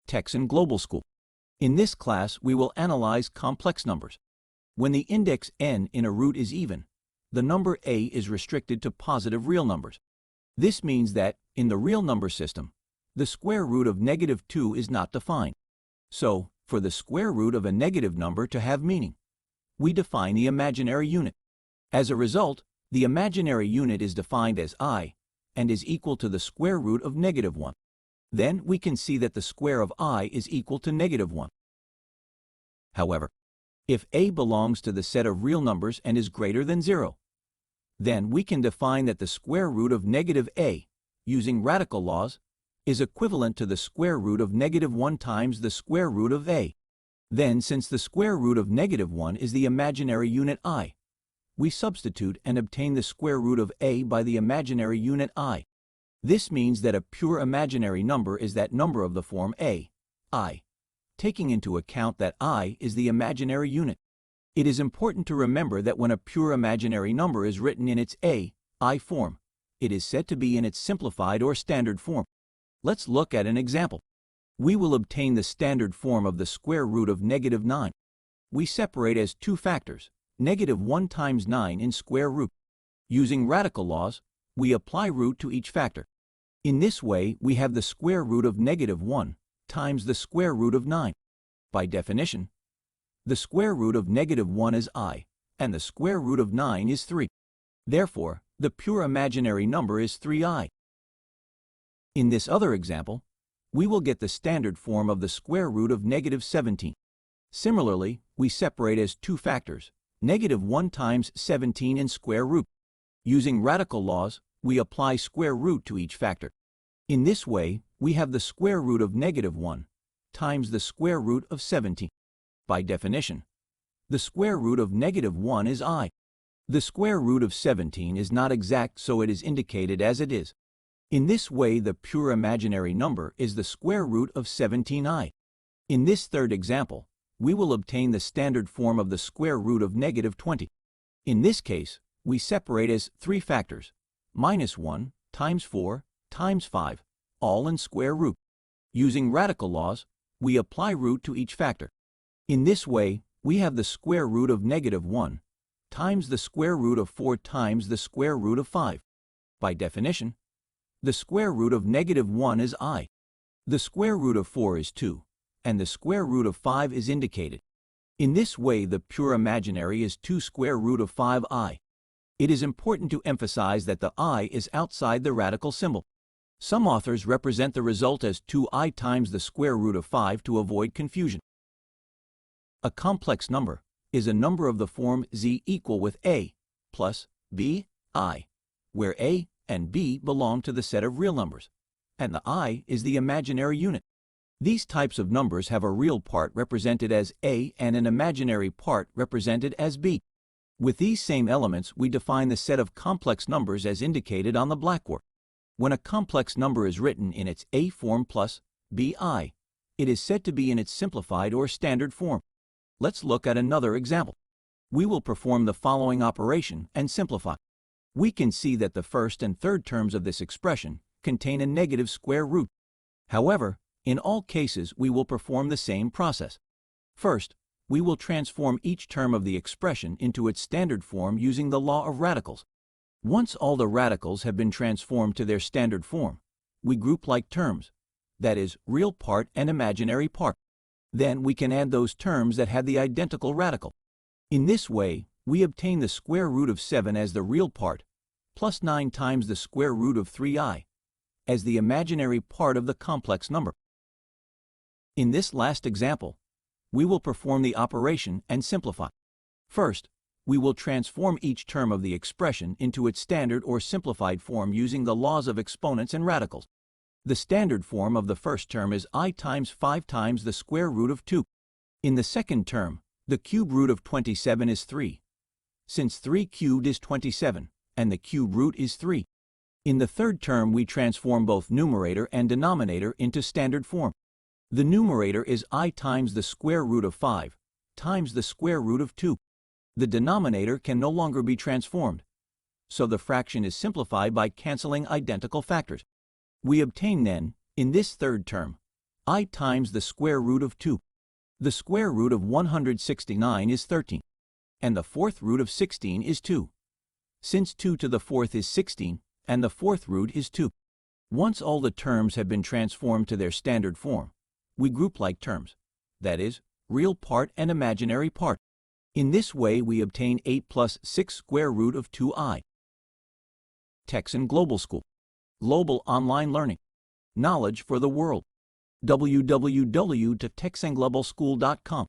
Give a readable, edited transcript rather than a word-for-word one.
Texan Global School. In this class, we will analyze complex numbers. When the index n in a root is even, the number a is restricted to positive real numbers. This means that, in the real number system, the square root of -2 is not defined. So, for the square root of a negative number to have meaning, we define the imaginary unit. As a result, the imaginary unit is defined as I and is equal to the square root of -1. Then we can see that the square of I is equal to -1. However, if a belongs to the set of real numbers and is greater than 0, then we can define that the square root of -a, using radical laws, is equivalent to the square root of -1 times the square root of a. Then, since the square root of -1 is the imaginary unit I, we substitute and obtain the square root of a by the imaginary unit I. This means that a pure imaginary number is that number of the form a, I, taking into account that I is the imaginary unit. It is important to remember that when a pure imaginary number is written in its a, I form, it is said to be in its simplified or standard form. Let's look at an example. We will obtain the standard form of the square root of -9. We separate as two factors, -1 times 9 in square root. Using radical laws, we apply root to each factor. In this way, we have the square root of -1 times the square root of 9. By definition, the square root of -1 is I, and the square root of 9 is 3. Therefore, the pure imaginary number is 3i. In this other example, we will get the standard form of the square root of -17. Similarly, we separate as two factors, -1 times 17 in square root. Using radical laws, we apply square root to each factor. In this way, we have the square root of -1 times the square root of 17. By definition, the square root of -1 is I. The square root of 17 is not exact, so it is indicated as it is. In this way, the pure imaginary number is the square root of 17i. In this third example, we will obtain the standard form of the square root of -20. In this case, we separate as three factors, -1 times 4 times 5, all in square root. Using radical laws, we apply root to each factor. In this way, we have the square root of -1 times the square root of 4 times the square root of 5. By definition, the square root of -1 is I. The square root of 4 is 2, and the square root of 5 is indicated. In this way, the pure imaginary is 2 square root of 5i. It is important to emphasize that the I is outside the radical symbol. Some authors represent the result as 2i times the square root of 5 to avoid confusion. A complex number is a number of the form z equal with a plus b, I, where a and b belong to the set of real numbers, and the I is the imaginary unit. These types of numbers have a real part represented as a and an imaginary part represented as b. With these same elements, we define the set of complex numbers as indicated on the blackboard. When a complex number is written in its a form plus bi, it is said to be in its simplified or standard form. Let's look at another example. We will perform the following operation and simplify. We can see that the first and third terms of this expression contain a negative square root. However, in all cases, we will perform the same process. First, we will transform each term of the expression into its standard form using the law of radicals. Once all the radicals have been transformed to their standard form, we group like terms, that is, real part and imaginary part. Then we can add those terms that have the identical radical. In this way, we obtain the square root of 7 as the real part, plus 9 times the square root of 3i, as the imaginary part of the complex number. In this last example, we will perform the operation and simplify. First, we will transform each term of the expression into its standard or simplified form using the laws of exponents and radicals. The standard form of the first term is I times 5 times the square root of 2. In the second term, the cube root of 27 is 3, since 3 cubed is 27, and the cube root is 3. In the third term, we transform both numerator and denominator into standard form. The numerator is I times the square root of 5 times the square root of 2. The denominator can no longer be transformed, so the fraction is simplified by canceling identical factors. We obtain then, in this third term, I times the square root of 2. The square root of 169 is 13, and the fourth root of 16 is 2. Since 2 to the fourth is 16, and the fourth root is 2. Once all the terms have been transformed to their standard form, we group like terms, that is, real part and imaginary part. In this way, we obtain 8 plus 6 square root of 2i. Texan Global School. Global online learning. Knowledge for the world. www.texanglobalschool.com